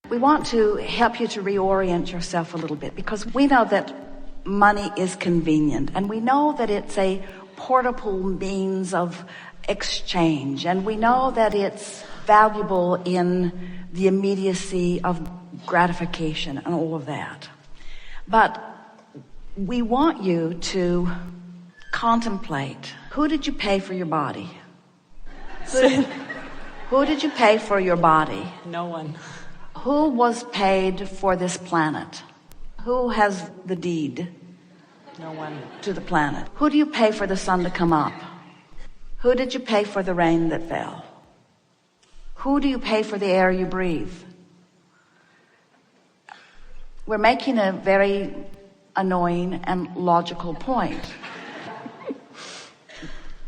We want to help you to reorient yourself a little bit, because we know that money is convenient, and we know that it's a portable means of exchange, and we know that it's valuable in the immediacy of gratification and all of that. But we want you to contemplate, who did you pay for your body? Who did you pay for your body? No one. Who was paid for this planet? Who has the deed? No one. To the planet. Who do you pay for the sun to come up? Who did you pay for the rain that fell? Who do you pay for the air you breathe? We're making a very annoying and logical point.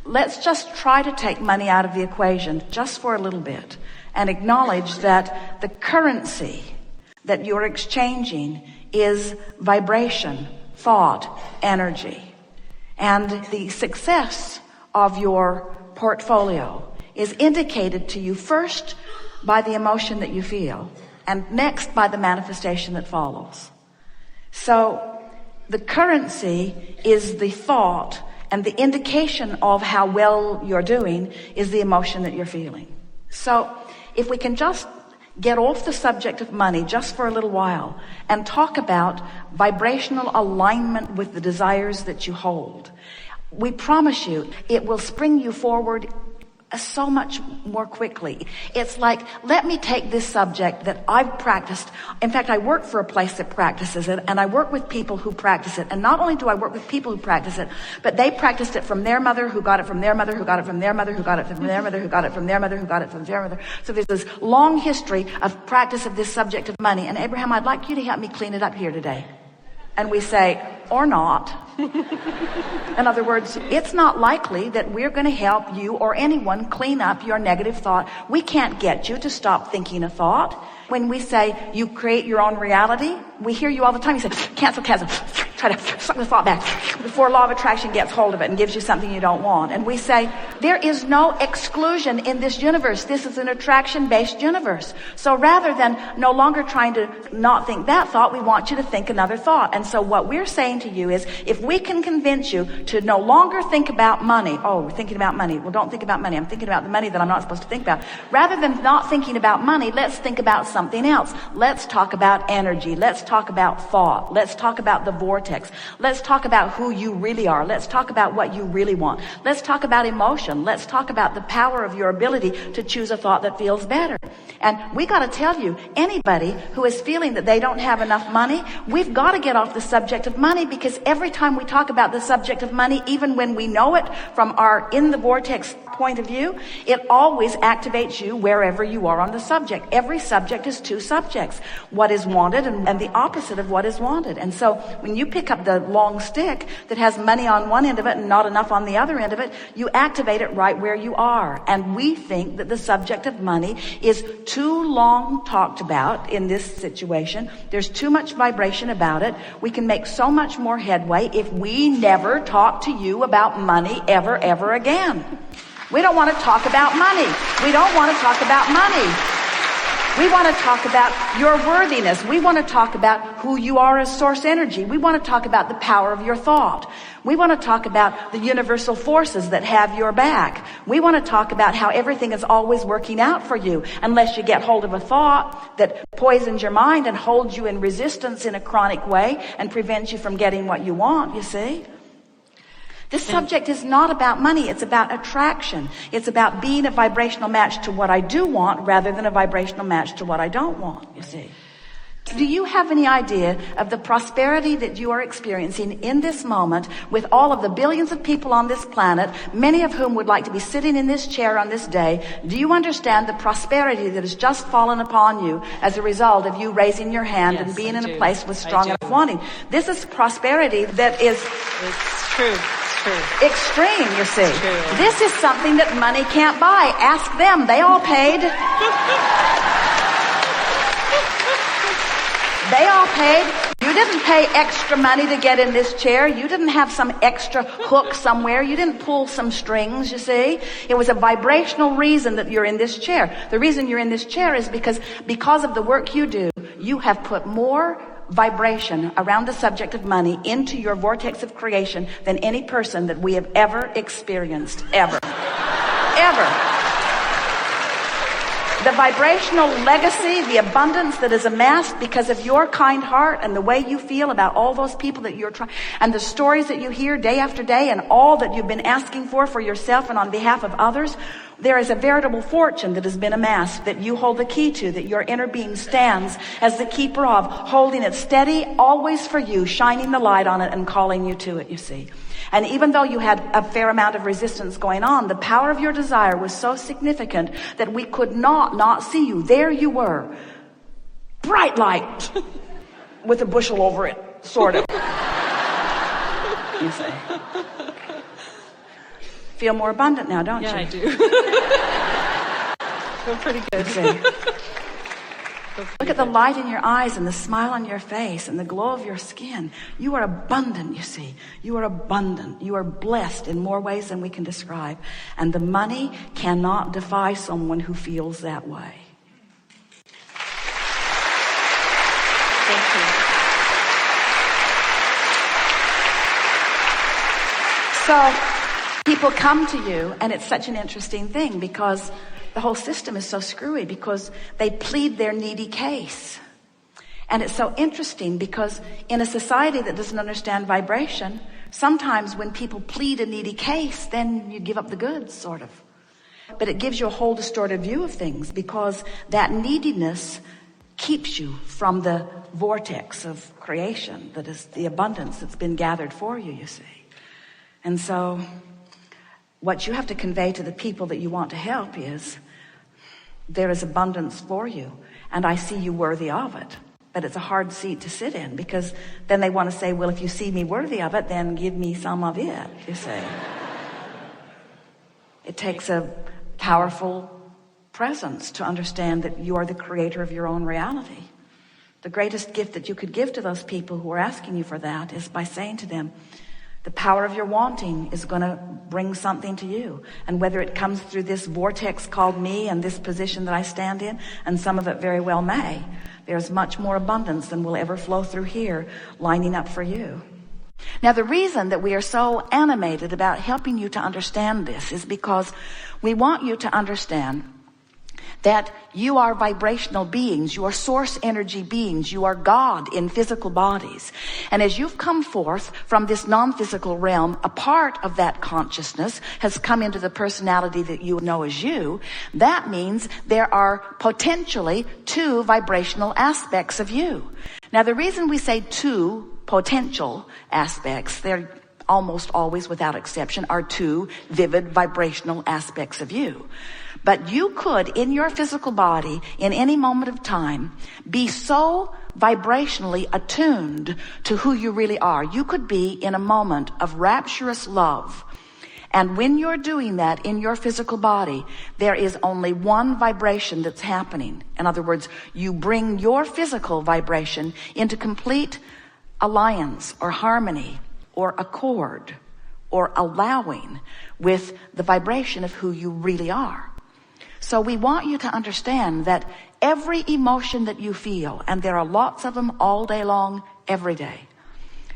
Let's just try to take money out of the equation just for a little bit and acknowledge that the currency that you're exchanging is vibration, thought, energy. And the success of your portfolio is indicated to you first by the emotion that you feel, and next by the manifestation that follows. So the currency is the thought, and the indication of how well you're doing is the emotion that you're feeling. So if we can just get off the subject of money just for a little while and talk about vibrational alignment with the desires that you hold, we promise you it will spring you forward so much more quickly. It's like, let me take this subject that I've practiced. In fact, I work for a place that practices it, and I work with people who practice it. And not only do I work with people who practice it, but they practiced it from their mother, who got it from their mother, who got it from their mother, who got it from their mother, who got it from their mother, who got it from their mother. So there's this long history of practice of this subject of money. And Abraham, I'd like you to help me clean it up here today. And we say, or not. In other words, it's not likely that we're going to help you or anyone clean up your negative thought. We can't get you to stop thinking a thought. When we say you create your own reality, we hear you all the time. You say, cancel. Try to suck the thought back before law of attraction gets hold of it and gives you something you don't want. And we say, there is no exclusion in this universe. This is an attraction-based universe. So rather than no longer trying to not think that thought, we want you to think another thought. And so what we're saying to you is, if we can convince you to no longer think about money. Oh, we're thinking about money. Well, don't think about money. I'm thinking about the money that I'm not supposed to think about. Rather than not thinking about money, let's think about something else. Let's talk about energy. Let's talk about thought. Let's talk about the vortex. Let's talk about who you really are. Let's talk about what you really want. Let's talk about emotion. Let's talk about the power of your ability to choose a thought that feels better. And we got to tell you, anybody who is feeling that they don't have enough money, we've got to get off the subject of money, because every time we talk about the subject of money, even when we know it from our in the vortex point of view, it always activates you wherever you are on the subject. Every subject is two subjects, what is wanted and the opposite of what is wanted. And so when you pick up the long stick that has money on one end of it and not enough on the other end of it, you activate it right where you are. And we think that the subject of money is too long talked about in this situation. There's too much vibration about it. We can make so much more headway if we never talk to you about money ever again. We don't want to talk about money. We don't want to talk about money. We want to talk about your worthiness. We want to talk about who you are as source energy. We want to talk about the power of your thought. We want to talk about the universal forces that have your back. We want to talk about how everything is always working out for you, unless you get hold of a thought that poisons your mind and holds you in resistance in a chronic way and prevents you from getting what you want, you see. This subject is not about money. It's about attraction. It's about being a vibrational match to what I do want rather than a vibrational match to what I don't want, you see. Do you have any idea of the prosperity that you are experiencing in this moment with all of the billions of people on this planet, many of whom would like to be sitting in this chair on this day? Do you understand the prosperity that has just fallen upon you as a result of you raising your hand and being in a place with strong enough wanting? This is prosperity that is... It's true. Extreme, you see. This is something that money can't buy. Ask them. They all paid. They all paid. You didn't pay extra money to get in this chair. You didn't have some extra hook somewhere. You didn't pull some strings, you see. It was a vibrational reason that you're in this chair. The reason you're in this chair is because of the work you do, you have put more vibration around the subject of money into your vortex of creation than any person that we have ever experienced. Ever. Ever. The vibrational legacy, the abundance that is amassed because of your kind heart and the way you feel about all those people that you're trying, and the stories that you hear day after day, and all that you've been asking for yourself and on behalf of others, there is a veritable fortune that has been amassed that you hold the key to, that your inner being stands as the keeper of, holding it steady, always for you, shining the light on it and calling you to it, you see. And even though you had a fair amount of resistance going on, the power of your desire was so significant that we could not see you. There you were. Bright light with a bushel over it, sort of. You say. Feel more abundant now, don't you? Yeah, I do. Feel pretty good. Look at the light in your eyes and the smile on your face and the glow of your skin. You are abundant, you see. You are abundant. You are blessed in more ways than we can describe. And the money cannot defy someone who feels that way. Thank you. So people come to you, and it's such an interesting thing because the whole system is so screwy, because they plead their needy case. And it's so interesting because in a society that doesn't understand vibration, sometimes when people plead a needy case, then you give up the goods, sort of. But it gives you a whole distorted view of things, because that neediness keeps you from the vortex of creation that is the abundance that's been gathered for you, you see. And so what you have to convey to the people that you want to help is, there is abundance for you, and I see you worthy of it. But it's a hard seat to sit in, because then they want to say, well, if you see me worthy of it, then give me some of it, you see. It takes a powerful presence to understand that you are the creator of your own reality. The greatest gift that you could give to those people who are asking you for that is by saying to them, the power of your wanting is going to bring something to you. And whether it comes through this vortex called me and this position that I stand in, and some of it very well may, there's much more abundance than will ever flow through here lining up for you. Now, the reason that we are so animated about helping you to understand this is because we want you to understand that you are vibrational beings, you are source energy beings, you are God in physical bodies. And as you've come forth from this non-physical realm, a part of that consciousness has come into the personality that you know as you. That means there are potentially 2 vibrational aspects of you. Now, the reason we say 2 potential aspects, they're almost always without exception, are 2 vivid vibrational aspects of you. But you could, in your physical body, in any moment of time, be so vibrationally attuned to who you really are. You could be in a moment of rapturous love. And when you're doing that in your physical body, there is only one vibration that's happening. In other words, you bring your physical vibration into complete alliance or harmony or accord or allowing with the vibration of who you really are. So we want you to understand that every emotion that you feel, and there are lots of them all day long, every day,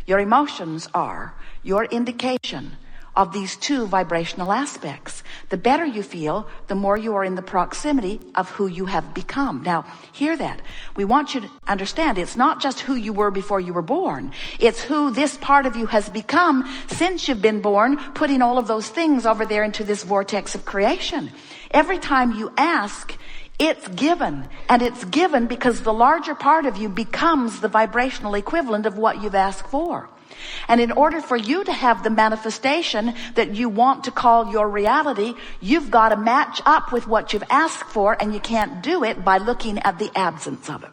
your emotions are your indication of these 2 vibrational aspects. The better you feel, the more you are in the proximity of who you have become. Now, hear that. We want you to understand it's not just who you were before you were born. It's who this part of you has become since you've been born, putting all of those things over there into this vortex of creation. Every time you ask, it's given. And it's given because the larger part of you becomes the vibrational equivalent of what you've asked for. And in order for you to have the manifestation that you want to call your reality, you've got to match up with what you've asked for, and you can't do it by looking at the absence of it.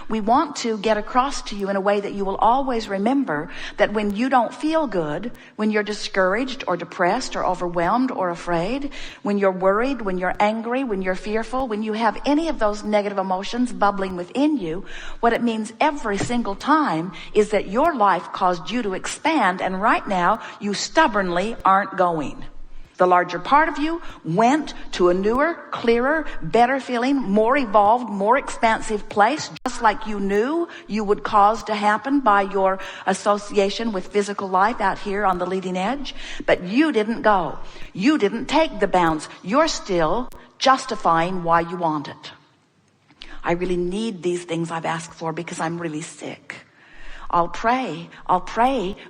We want to get across to you in a way that you will always remember that when you don't feel good, when you're discouraged or depressed or overwhelmed or afraid, when you're worried, when you're angry, when you're fearful, when you have any of those negative emotions bubbling within you, what it means every single time is that your life caused you to expand, and right now you stubbornly aren't going. The larger part of you went to a newer, clearer, better feeling, more evolved, more expansive place, just like you knew you would cause to happen by your association with physical life out here on the leading edge. But you didn't go. You didn't take the bounce. You're still justifying why you want it. I really need these things I've asked for because I'm really sick. I'll pray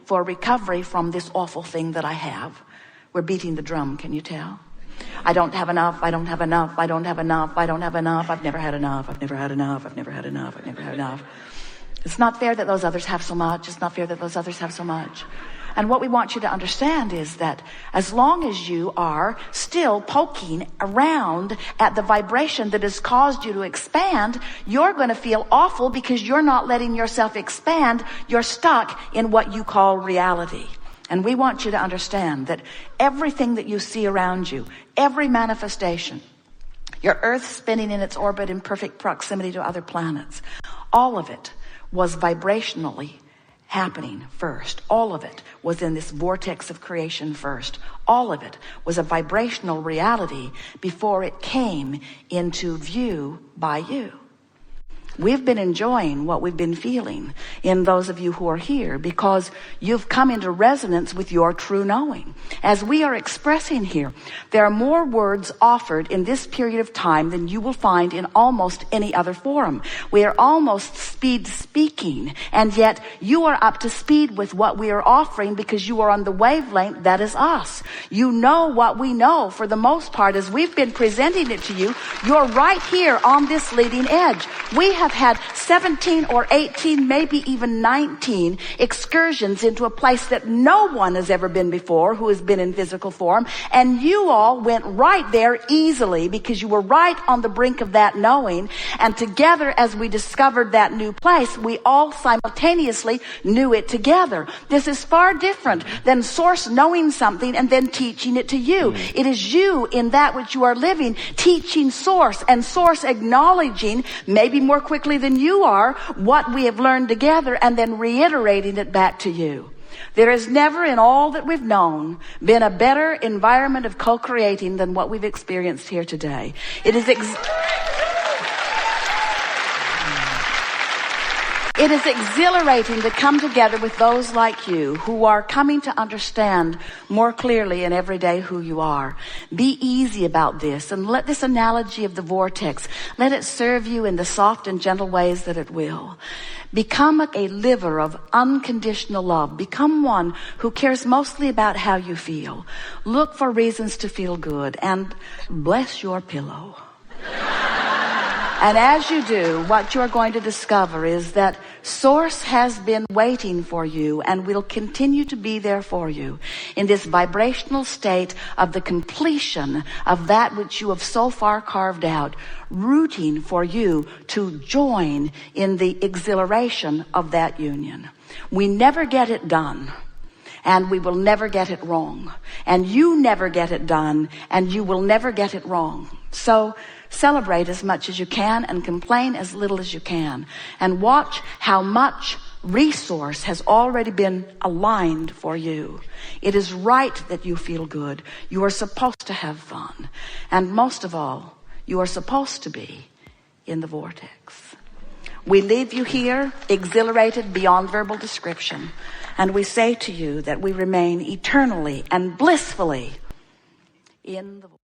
for recovery from this awful thing that I have. We're beating the drum, can you tell? I don't have enough, I don't have enough, I don't have enough, I don't have enough, I've never had enough, I've never had enough, I've never had enough, I've never had enough. It's not fair that those others have so much. It's not fair that those others have so much. And what we want you to understand is that as long as you are still poking around at the vibration that has caused you to expand, you're going to feel awful because you're not letting yourself expand. You're stuck in what you call reality. And we want you to understand that everything that you see around you, every manifestation, your Earth spinning in its orbit in perfect proximity to other planets, all of it was vibrationally happening first. All of it was in this vortex of creation first. All of it was a vibrational reality before it came into view by you. We've been enjoying what we've been feeling in those of you who are here because you've come into resonance with your true knowing. As we are expressing here, there are more words offered in this period of time than you will find in almost any other forum. We are almost speed speaking, and yet you are up to speed with what we are offering because you are on the wavelength that is us. You know what we know for the most part as we've been presenting it to you. You're right here on this leading edge. We have had 17 or 18, maybe even 19 excursions into a place that no one has ever been before who has been in physical form. And you all went right there easily because you were right on the brink of that knowing. And together, as we discovered that new place, we all simultaneously knew it together. This is far different than Source knowing something and then teaching it to you. It is you in that which you are living, teaching Source, and Source acknowledging, maybe more quickly than you are, what we have learned together and then reiterating it back to you. There has never in all that we've known been a better environment of co-creating than what we've experienced here today. It is It is exhilarating to come together with those like you who are coming to understand more clearly in every day who you are. Be easy about this and let this analogy of the vortex, let it serve you in the soft and gentle ways that it will. Become a liver of unconditional love. Become one who cares mostly about how you feel. Look for reasons to feel good and bless your pillow. And as you do, what you're going to discover is that Source has been waiting for you and will continue to be there for you in this vibrational state of the completion of that which you have so far carved out, rooting for you to join in the exhilaration of that union. We never get it done, and we will never get it wrong. And you never get it done, and you will never get it wrong. So celebrate as much as you can and complain as little as you can. And watch how much resource has already been aligned for you. It is right that you feel good. You are supposed to have fun. And most of all, you are supposed to be in the vortex. We leave you here exhilarated beyond verbal description. And we say to you that we remain eternally and blissfully in the vortex.